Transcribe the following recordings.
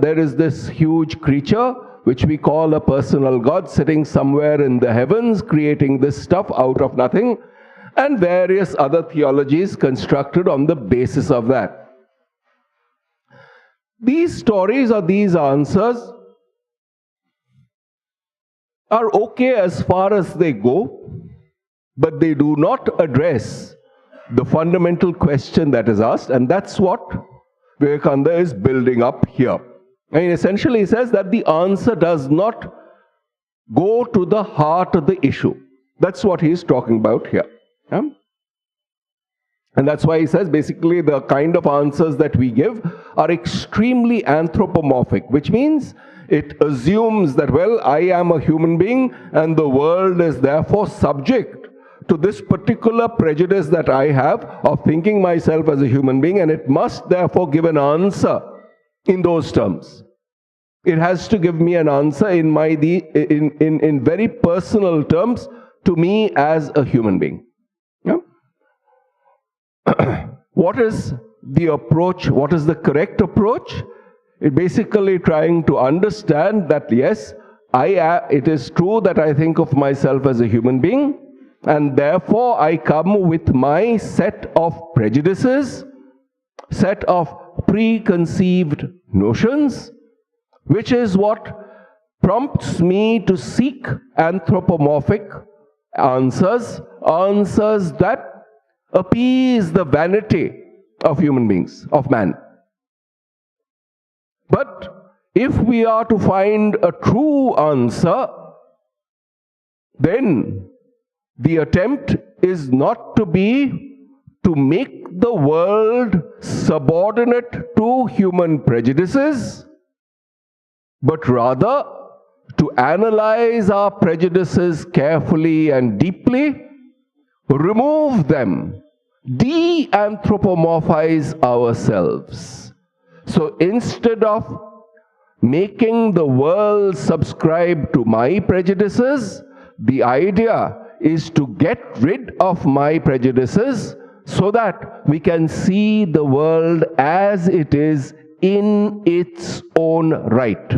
there is this huge creature which we call a personal God sitting somewhere in the heavens, creating this stuff out of nothing, and various other theologies constructed on the basis of that. These stories or these answers are okay as far as they go, but they do not address the fundamental question that is asked, and that's what Vivekananda is building up here. I mean, essentially he says that the answer does not go to the heart of the issue. That's what he is talking about here. Yeah? And that's why he says basically the kind of answers that we give are extremely anthropomorphic, which means it assumes that, well, I am a human being and the world is therefore subject to this particular prejudice that I have of thinking myself as a human being, and it must therefore give an answer in those terms. It has to give me an answer in very personal terms to me as a human being. Yeah? What is the approach? What is the correct approach? It basically trying to understand that yes, it is true that I think of myself as a human being, and therefore I come with my set of prejudices, set of preconceived notions, which is what prompts me to seek anthropomorphic answers, answers that appease the vanity of human beings, of man. But if we are to find a true answer, then the attempt is not to be to make the world subordinate to human prejudices, but rather to analyze our prejudices carefully and deeply, remove them, de-anthropomorphize ourselves. So instead of making the world subscribe to my prejudices, the idea is to get rid of my prejudices so that we can see the world as it is in its own right.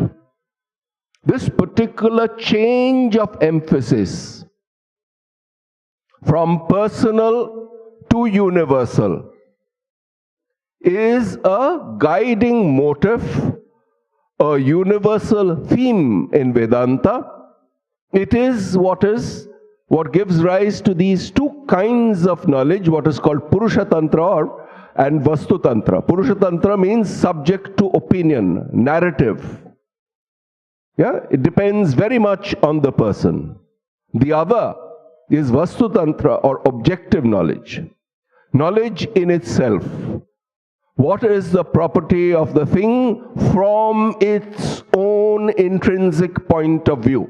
This particular change of emphasis from personal to universal is a guiding motive, a universal theme in Vedanta. It is what gives rise to these two kinds of knowledge, what is called Purusha Tantra and Vastu Tantra. Purusha Tantra means subject to opinion, narrative. Yeah, it depends very much on the person. The other is Vastu Tantra or objective knowledge. Knowledge in itself. What is the property of the thing from its own intrinsic point of view?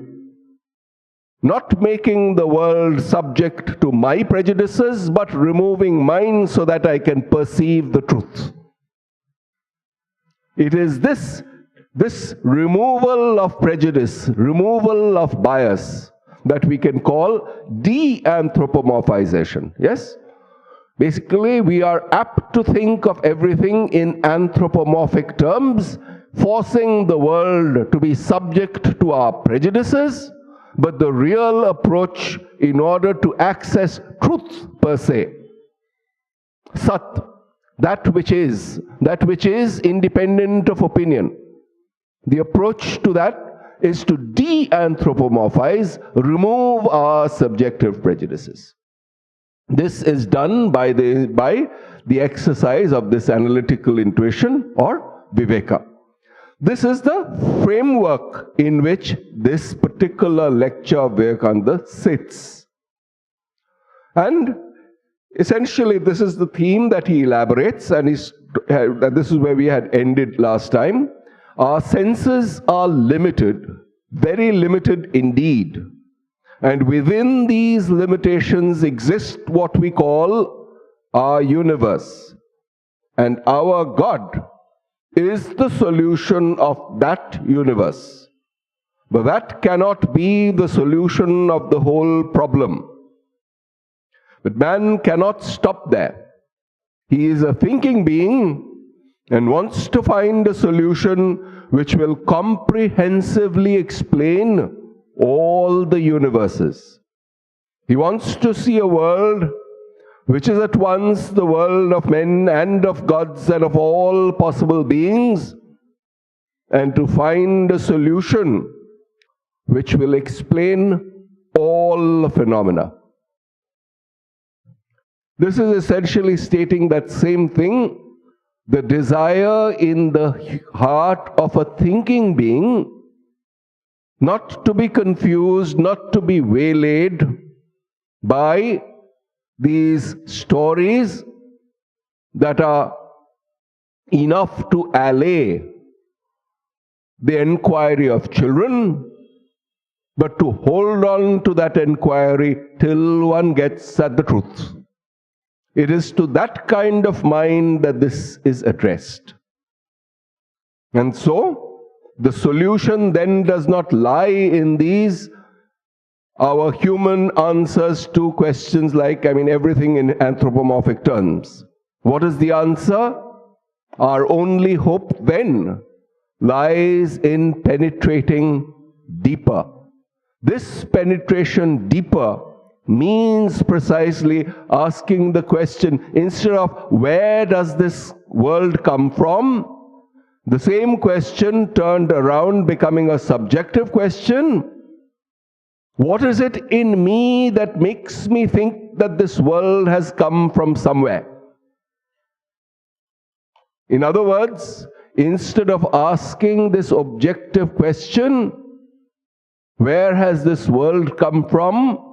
Not making the world subject to my prejudices, but removing mine so that I can perceive the truth. It is this removal of prejudice, removal of bias, that we can call de-anthropomorphization. Yes? Basically, we are apt to think of everything in anthropomorphic terms, forcing the world to be subject to our prejudices, but the real approach in order to access truth per se, Sat, that which is independent of opinion. The approach to that is to de-anthropomorphize, remove our subjective prejudices. This is done by the exercise of this analytical intuition or viveka. This is the framework in which this particular lecture of Vivekananda sits. And essentially this is the theme that he elaborates, and this is where we had ended last time. Our senses are limited, very limited indeed. And within these limitations exist what we call our universe. And our God is the solution of that universe. But that cannot be the solution of the whole problem. But man cannot stop there. He is a thinking being and wants to find a solution which will comprehensively explain all the universes. He wants to see a world which is at once the world of men and of gods and of all possible beings, and to find a solution which will explain all phenomena. This is essentially stating that same thing, the desire in the heart of a thinking being, not to be confused, not to be waylaid by these stories that are enough to allay the enquiry of children, but to hold on to that enquiry till one gets at the truth. It is to that kind of mind that this is addressed. And so, the solution then does not lie in these, our human answers to questions like, everything in anthropomorphic terms. What is the answer? Our only hope then lies in penetrating deeper. This penetration deeper means precisely asking the question, instead of where does this world come from, the same question turned around, becoming a subjective question. What is it in me that makes me think that this world has come from somewhere? In other words, instead of asking this objective question, where has this world come from,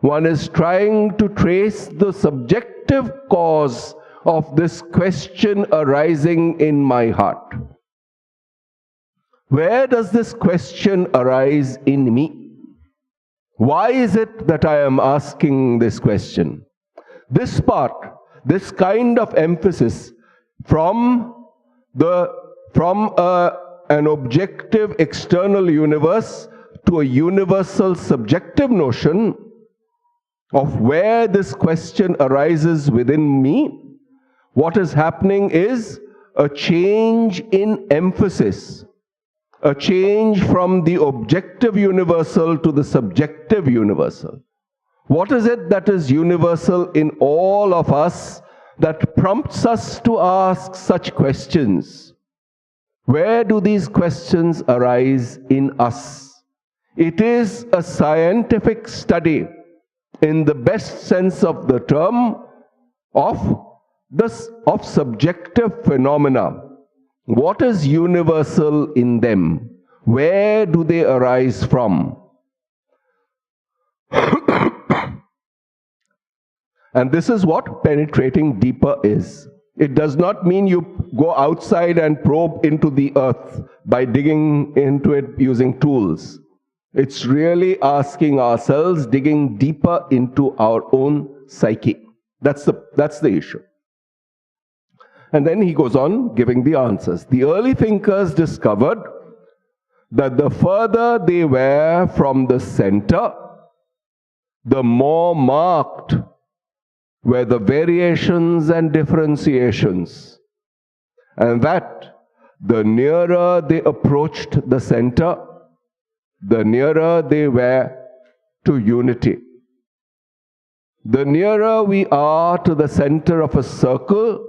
one is trying to trace the subjective cause of this question arising in my heart. Where does this question arise in me? Why is it that I am asking this question? This part, this kind of emphasis from an objective external universe to a universal subjective notion of where this question arises within me, what is happening is a change in emphasis, a change from the objective universal to the subjective universal. What is it that is universal in all of us that prompts us to ask such questions? Where do these questions arise in us? It is a scientific study, in the best sense of the term, of subjective phenomena. What is universal in them? Where do they arise from? And this is what penetrating deeper is. It does not mean you go outside and probe into the earth by digging into it using tools. It's really asking ourselves, digging deeper into our own psyche. That's the issue. And then he goes on giving the answers. The early thinkers discovered that the further they were from the center, the more marked were the variations and differentiations. And that the nearer they approached the center, the nearer they were to unity. The nearer we are to the center of a circle,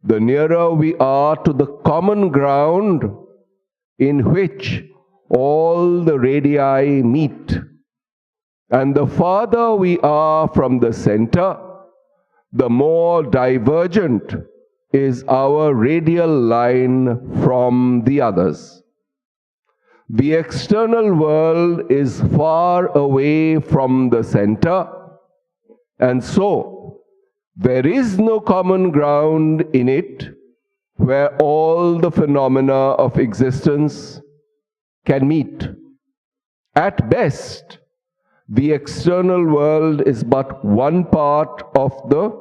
the nearer we are to the common ground in which all the radii meet. And the farther we are from the center, the more divergent is our radial line from the others. The external world is far away from the center, and so there is no common ground in it where all the phenomena of existence can meet. At best, the external world is but one part of the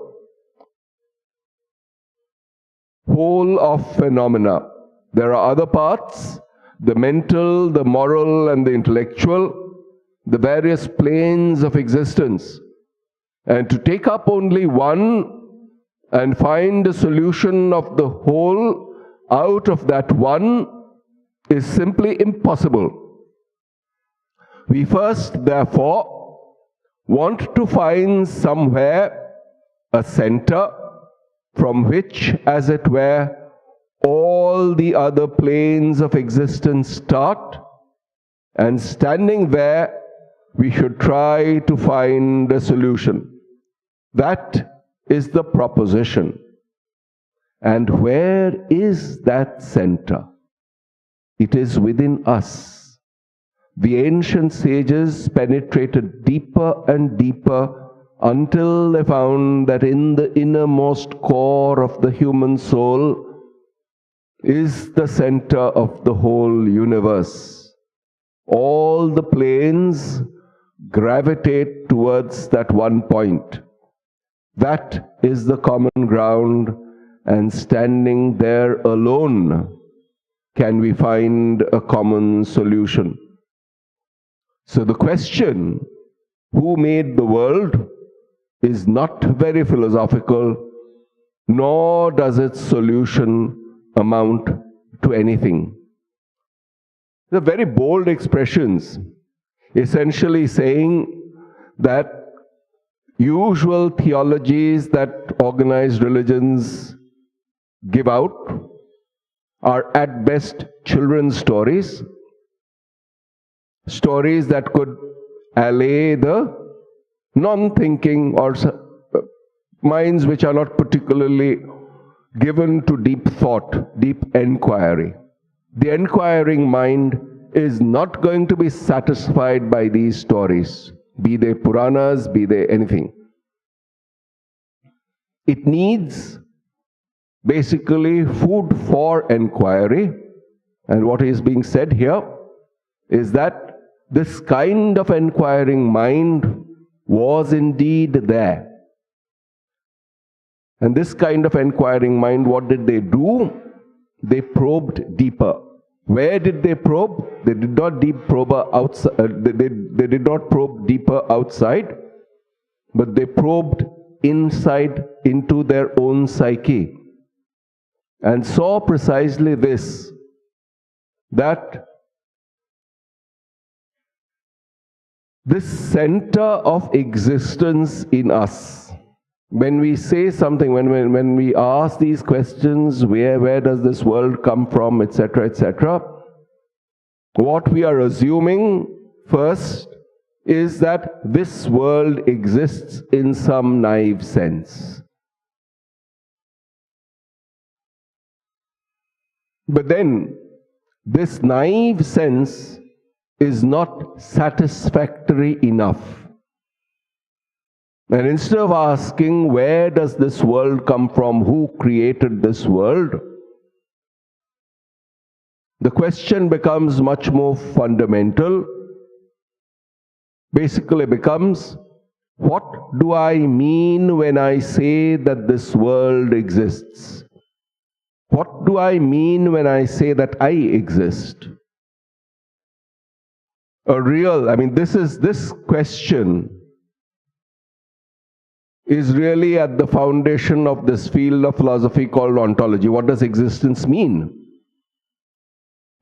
whole of phenomena. There are other parts, the mental, the moral, and the intellectual, the various planes of existence. And to take up only one and find a solution of the whole out of that one is simply impossible. We first, therefore, want to find somewhere a center from which, as it were, all the other planes of existence start, and standing there, we should try to find a solution. That is the proposition. And where is that center? It is within us. The ancient sages penetrated deeper and deeper until they found that in the innermost core of the human soul is the center of the whole universe. All the planes gravitate towards that one point. That is the common ground, and standing there alone can we find a common solution. So the question, who made the world, is not very philosophical, nor does its solution amount to anything. They're very bold expressions, essentially saying that usual theologies that organized religions give out are at best children's stories, stories that could allay the non-thinking or minds which are not particularly given to deep thought, deep enquiry. The enquiring mind is not going to be satisfied by these stories, be they Puranas, be they anything. It needs basically food for enquiry, and what is being said here is that this kind of enquiring mind was indeed there. And this kind of enquiring mind, what did they do? They probed deeper. Where did they probe? They did not they did not probe deeper outside, but they probed inside into their own psyche, and saw precisely this, that this center of existence in us, when we say something, when we ask these questions, where does this world come from, etc., etc., what we are assuming first is that this world exists in some naive sense. But then, this naive sense is not satisfactory enough. And instead of asking, where does this world come from, who created this world, the question becomes much more fundamental. Basically becomes, what do I mean when I say that this world exists? What do I mean when I say that I exist? This question is really at the foundation of this field of philosophy called ontology. What does existence mean?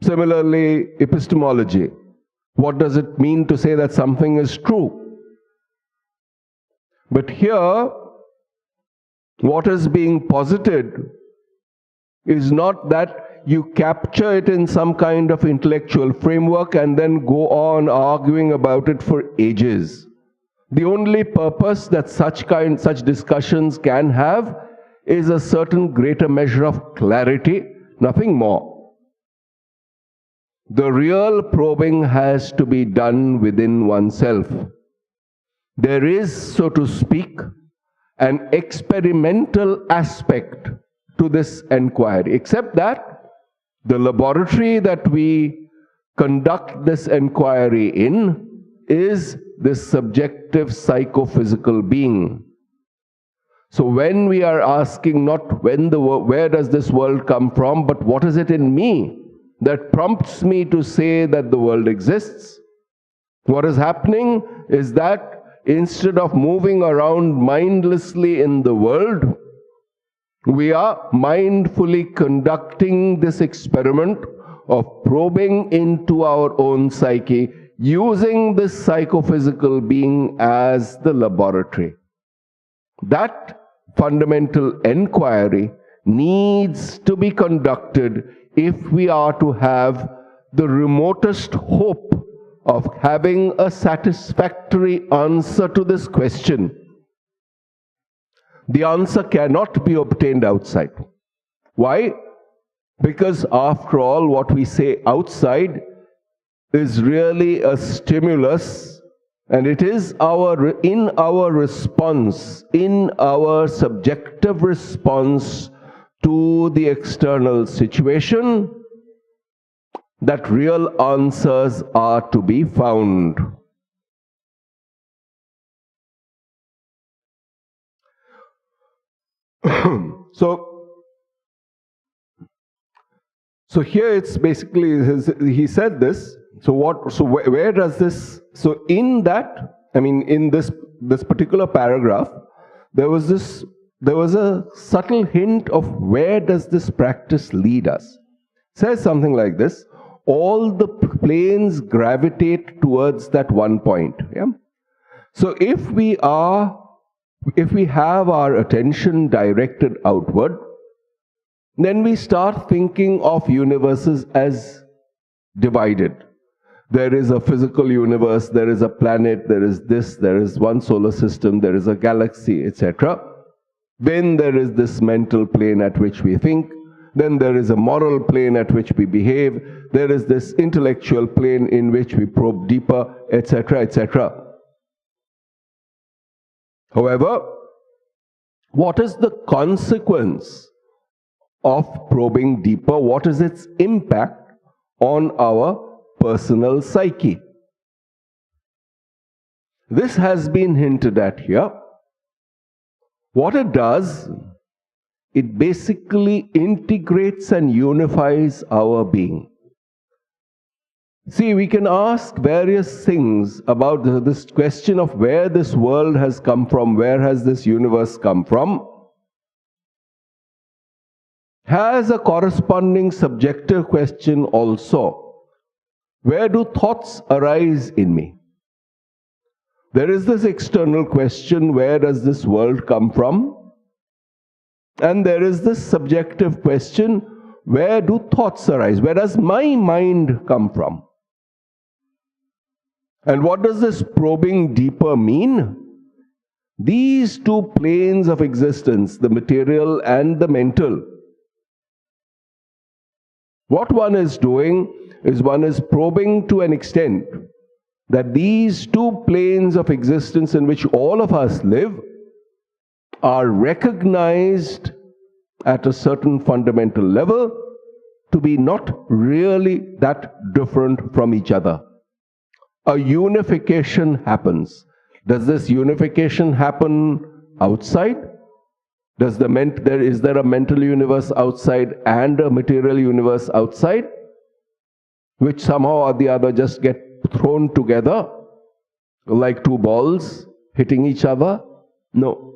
Similarly, epistemology. What does it mean to say that something is true? But here, what is being posited is not that you capture it in some kind of intellectual framework and then go on arguing about it for ages. The only purpose that such discussions can have is a certain greater measure of clarity, nothing more. The real probing has to be done within oneself. There is, so to speak, an experimental aspect to this enquiry, except that the laboratory that we conduct this enquiry in is this subjective psychophysical being. So when we are asking not where does this world come from, but what is it in me that prompts me to say that the world exists, what is happening is that instead of moving around mindlessly in the world, we are mindfully conducting this experiment of probing into our own psyche, using this psychophysical being as the laboratory. That fundamental enquiry needs to be conducted if we are to have the remotest hope of having a satisfactory answer to this question. The answer cannot be obtained outside. Why? Because after all, what we say outside is really a stimulus, and it is in our response, in our subjective response to the external situation, that real answers are to be found. So here it's basically, he said this. So where does this? So in that, I mean, in this particular paragraph, there was a subtle hint of where does this practice lead us. It says something like this: all the planes gravitate towards that one point. Yeah. So if we have our attention directed outward, then we start thinking of universes as divided. There is a physical universe, there is a planet, there is this, there is one solar system, there is a galaxy, etc. Then there is this mental plane at which we think. Then there is a moral plane at which we behave. There is this intellectual plane in which we probe deeper, etc., etc. However, what is the consequence of probing deeper? What is its impact on our personal psyche? This has been hinted at here. What it does, it basically integrates and unifies our being. See, we can ask various things about this question of where this world has come from, where has this universe come from, has a corresponding subjective question also. Where do thoughts arise in me? There is this external question, where does this world come from? And there is this subjective question, where do thoughts arise? Where does my mind come from? And what does this probing deeper mean? These two planes of existence, the material and the mental, what one is doing is one is probing to an extent that these two planes of existence in which all of us live are recognized at a certain fundamental level to be not really that different from each other. A unification happens. Does this unification happen outside? Is there a mental universe outside and a material universe outside, which somehow or the other just get thrown together like two balls hitting each other? No.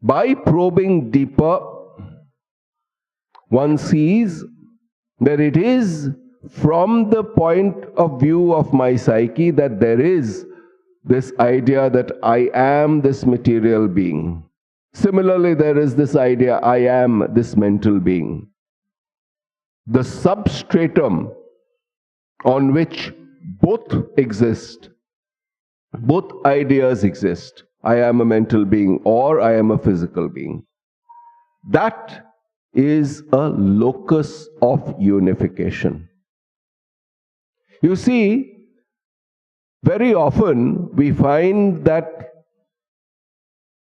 By probing deeper, one sees that it is from the point of view of my psyche that there is this idea that I am this material being. Similarly, there is this idea, I am this mental being. The substratum on which both exist, both ideas exist. I am a mental being or I am a physical being. That is a locus of unification. You see, very often we find that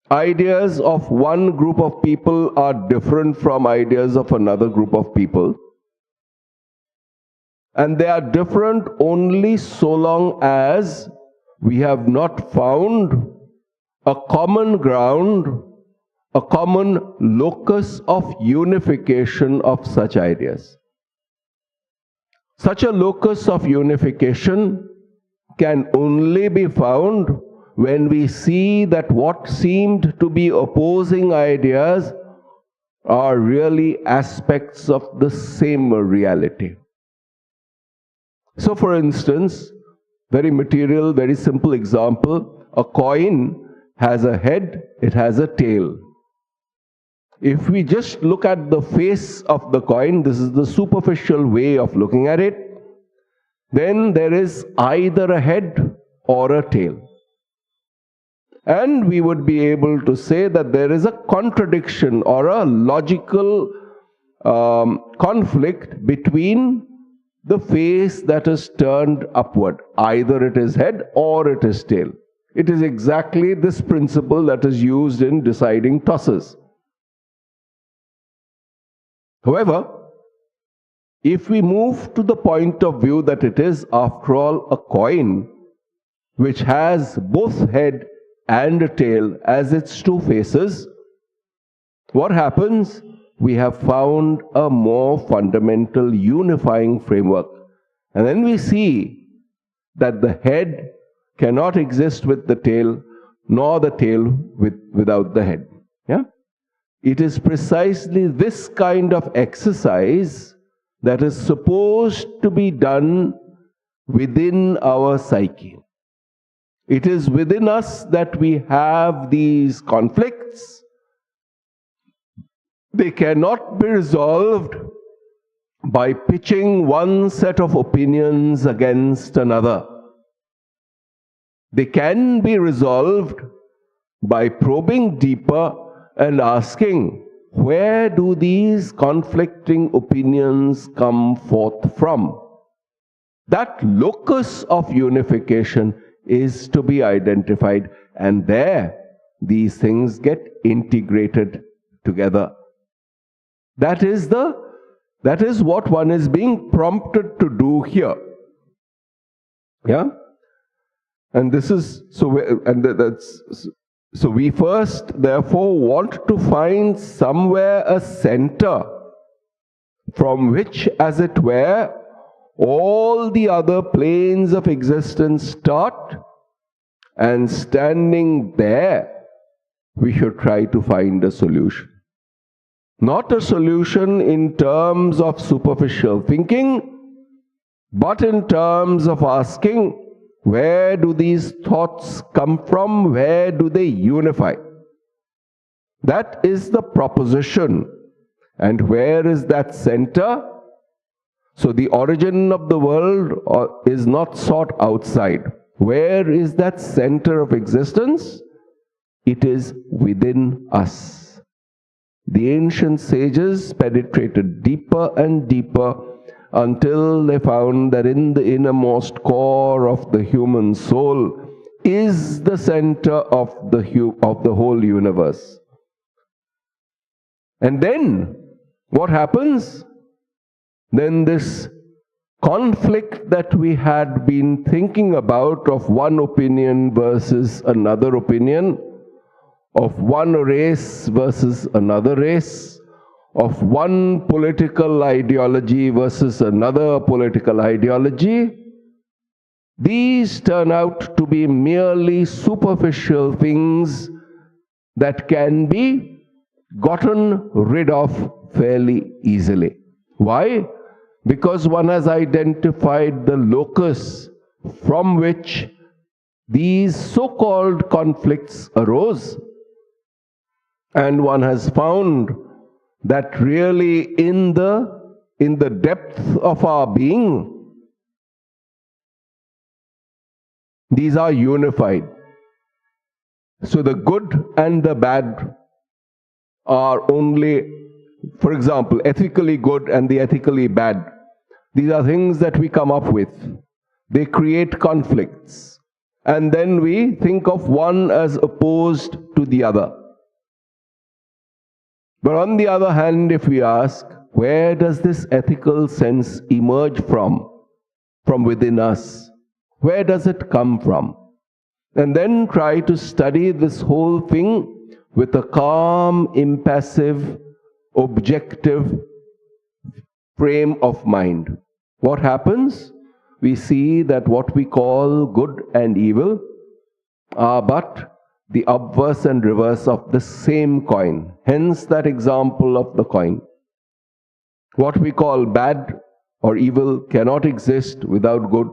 ideas of one group of people are different from ideas of another group of people. And they are different only so long as we have not found a common ground, a common locus of unification of such ideas. Such a locus of unification can only be found when we see that what seemed to be opposing ideas are really aspects of the same reality. So for instance, very material, very simple example, a coin has a head, it has a tail. If we just look at the face of the coin, this is the superficial way of looking at it, then there is either a head or a tail. And we would be able to say that there is a contradiction or a logical conflict between the face that is turned upward. Either it is head or it is tail. It is exactly this principle that is used in deciding tosses. However, if we move to the point of view that it is, after all, a coin which has both head and a tail as its two faces, what happens? We have found a more fundamental unifying framework. And then we see that the head cannot exist with the tail, nor the tail without the head. Yeah? It is precisely this kind of exercise that is supposed to be done within our psyche. It is within us that we have these conflicts. They cannot be resolved by pitching one set of opinions against another. They can be resolved by probing deeper and asking, where do these conflicting opinions come forth from? That locus of unification is to be identified, and there these things get integrated together. That is what one is being prompted to do here. Yeah? And this is so we first therefore want to find somewhere a center from which, as it were, all the other planes of existence start, and standing there, we should try to find a solution. Not a solution in terms of superficial thinking, but in terms of asking, where do these thoughts come from? Where do they unify? That is the proposition. And where is that center? So the origin of the world is not sought outside. Where is that center of existence? It is within us. The ancient sages penetrated deeper and deeper until they found that in the innermost core of the human soul is the center of the whole universe. And then what happens? Then this conflict that we had been thinking about of one opinion versus another opinion, of one race versus another race, of one political ideology versus another political ideology, these turn out to be merely superficial things that can be gotten rid of fairly easily. Why? Because one has identified the locus from which these so-called conflicts arose, and one has found that really in the depth of our being, these are unified. So the good and the bad are only, for example, ethically good and the ethically bad. These are things that we come up with. They create conflicts. And then we think of one as opposed to the other. But on the other hand, if we ask, where does this ethical sense emerge from? From within us. Where does it come from? And then try to study this whole thing with a calm, impassive, objective frame of mind. What happens? We see that what we call good and evil are but the obverse and reverse of the same coin. Hence that example of the coin. What we call bad or evil cannot exist without good,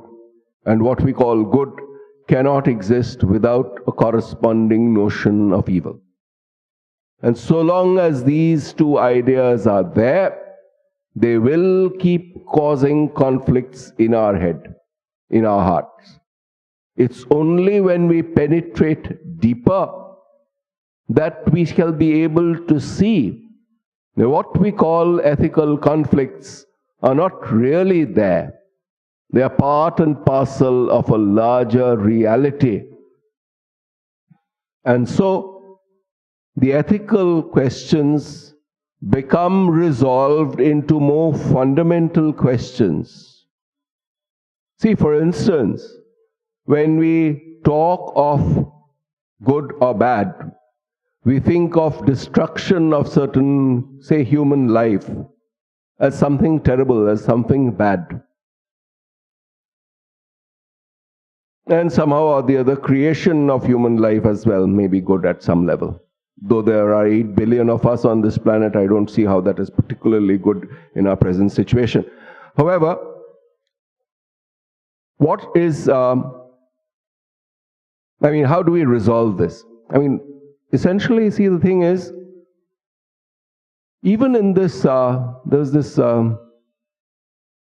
and what we call good cannot exist without a corresponding notion of evil. And so long as these two ideas are there, they will keep causing conflicts in our head, in our hearts. It's only when we penetrate deeper that we shall be able to see that what we call ethical conflicts are not really there. They are part and parcel of a larger reality. And so, the ethical questions become resolved into more fundamental questions. See, for instance, when we talk of good or bad, we think of destruction of certain, say, human life as something terrible, as something bad. And somehow or the other, creation of human life as well may be good at some level. Though there are 8 billion of us on this planet, I don't see how that is particularly good in our present situation. However, what is, how do we resolve this? Essentially, see, the thing is, even in this, there's this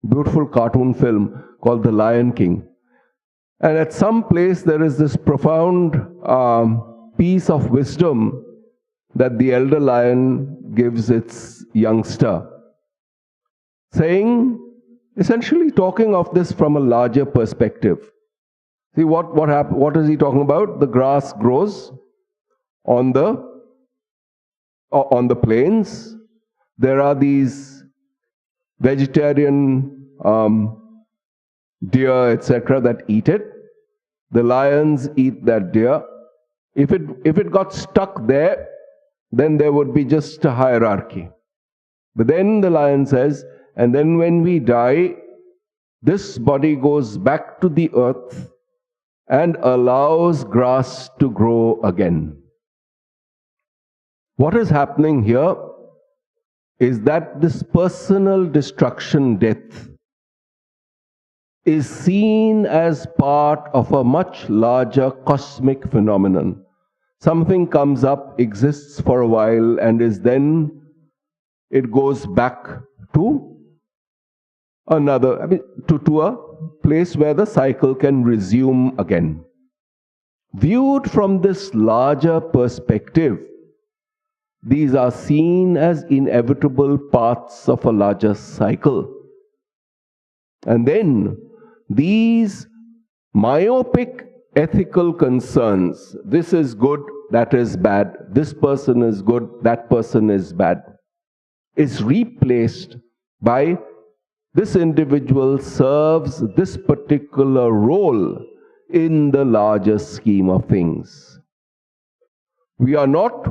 beautiful cartoon film called The Lion King. And at some place there is this profound piece of wisdom that the elder lion gives its youngster, saying, essentially talking of this from a larger perspective. See, what is he talking about? The grass grows on the plains. There are these vegetarian deer, etc., that eat it. The lions eat that deer. If it got stuck there, then there would be just a hierarchy. But then the lion says, and then when we die, this body goes back to the earth and allows grass to grow again. What is happening here is that this personal destruction, death, is seen as part of a much larger cosmic phenomenon. Something comes up, exists for a while, and it goes back to another, to a place where the cycle can resume again. Viewed from this larger perspective, these are seen as inevitable parts of a larger cycle. And then, these myopic ethical concerns, this is good, that is bad, this person is good, that person is bad, is replaced by this individual serves this particular role in the larger scheme of things. We are not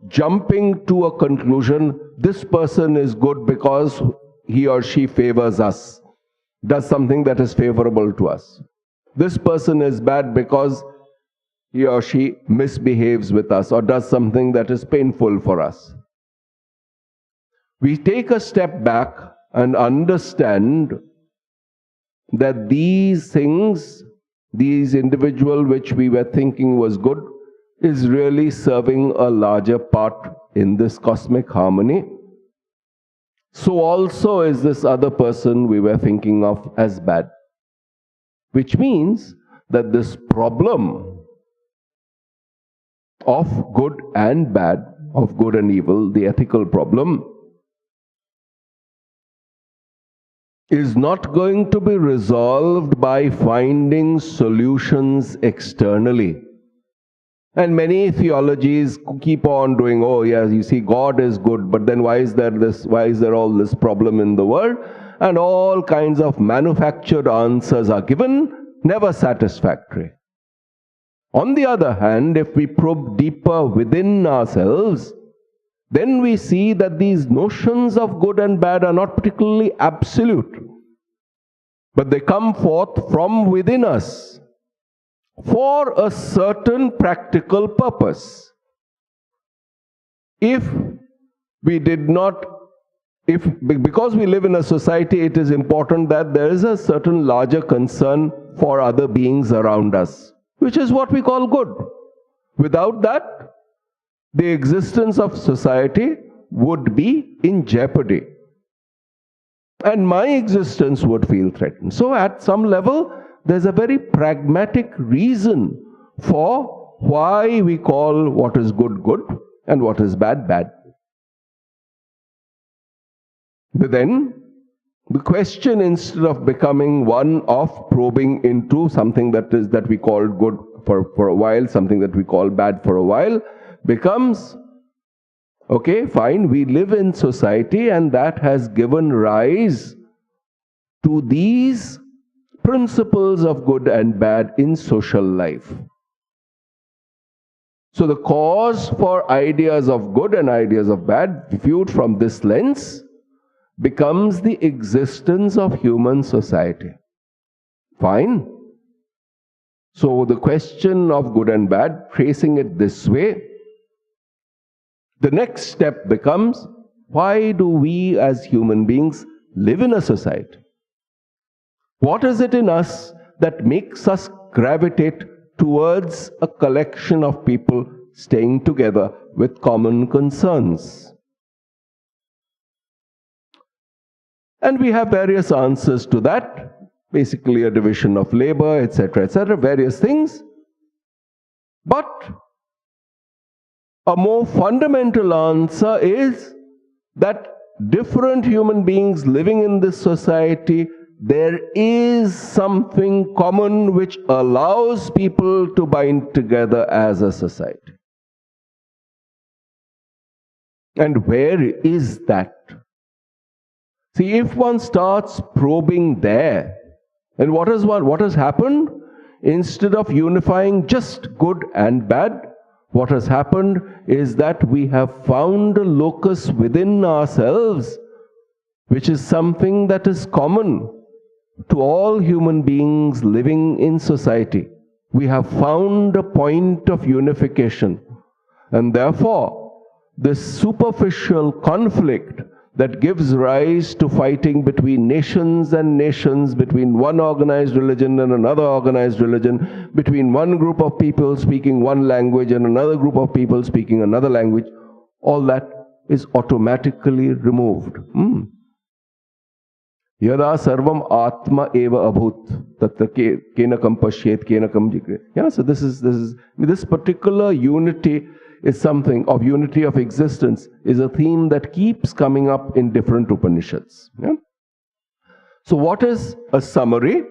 jumping to a conclusion, this person is good because he or she favors us, does something that is favorable to us. This person is bad because he or she misbehaves with us or does something that is painful for us. We take a step back and understand that these things, these individual which we were thinking was good, is really serving a larger part in this cosmic harmony. So also is this other person we were thinking of as bad. Which means that this problem of good and bad, of good and evil, the ethical problem, is not going to be resolved by finding solutions externally. And many theologies keep on doing, oh yes, you see, God is good, but then why is there all this problem in the world? And all kinds of manufactured answers are given, never satisfactory. On the other hand, if we probe deeper within ourselves, then we see that these notions of good and bad are not particularly absolute, but they come forth from within us. for a certain practical purpose. If we did not, because we live in a society, it is important that there is a certain larger concern for other beings around us, which is what we call good. Without that, the existence of society would be in jeopardy. And my existence would feel threatened. So at some level, there's a very pragmatic reason for why we call what is good, good, and what is bad, bad. But then, the question, instead of becoming one of probing into something that we call good for a while, something that we call bad for a while, becomes, okay, fine, we live in society and that has given rise to these principles of good and bad in social life. So the cause for ideas of good and ideas of bad, viewed from this lens, becomes the existence of human society. Fine. So the question of good and bad, tracing it this way, the next step becomes, why do we as human beings live in a society? What is it in us that makes us gravitate towards a collection of people staying together with common concerns? And we have various answers to that, basically a division of labor, etc., various things. But a more fundamental answer is that different human beings living in this society, there is something common which allows people to bind together as a society. And where is that? See, if one starts probing there, then what has happened? Instead of unifying just good and bad, what has happened is that we have found a locus within ourselves, which is something that is common to all human beings living in society. We have found a point of unification. And therefore, this superficial conflict that gives rise to fighting between nations and nations, between one organized religion and another organized religion, between one group of people speaking one language and another group of people speaking another language, all that is automatically removed. Yada sarvam atma eva abhut tatra kenakam pashyet kenakam jigre. Yeah, so this particular unity is something of unity of existence, is a theme that keeps coming up in different Upanishads. Yeah? So what is a summary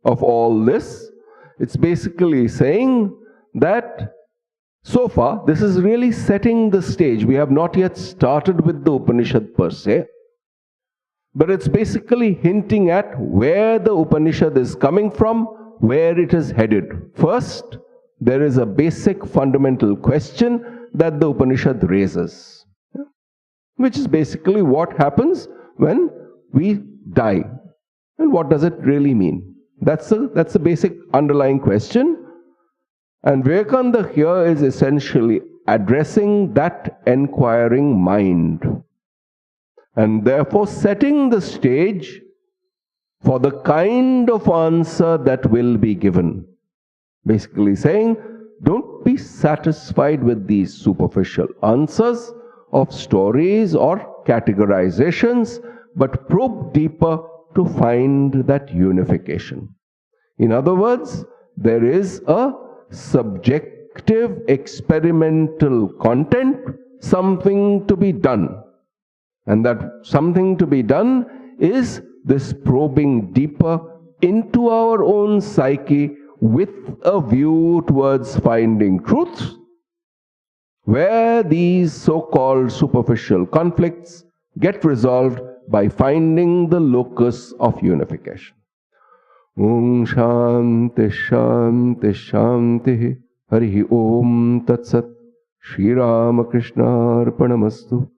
of all this? It's basically saying that so far, this is really setting the stage. We have not yet started with the Upanishad per se, but it's basically hinting at where the Upanishad is coming from, where it is headed. First, there is a basic fundamental question that the Upanishad raises, which is basically what happens when we die. And what does it really mean? That's a basic underlying question. And Vivekananda here is essentially addressing that enquiring mind, and therefore setting the stage for the kind of answer that will be given. Basically saying, don't be satisfied with these superficial answers of stories or categorizations, but probe deeper to find that unification. In other words, there is a subjective experimental content, something to be done. And that something to be done is this probing deeper into our own psyche with a view towards finding truth, where these so-called superficial conflicts get resolved by finding the locus of unification. Om Shanti Shanti Shanti Harihi Om Tat Sat Shri Ramakrishna Arpanamastu.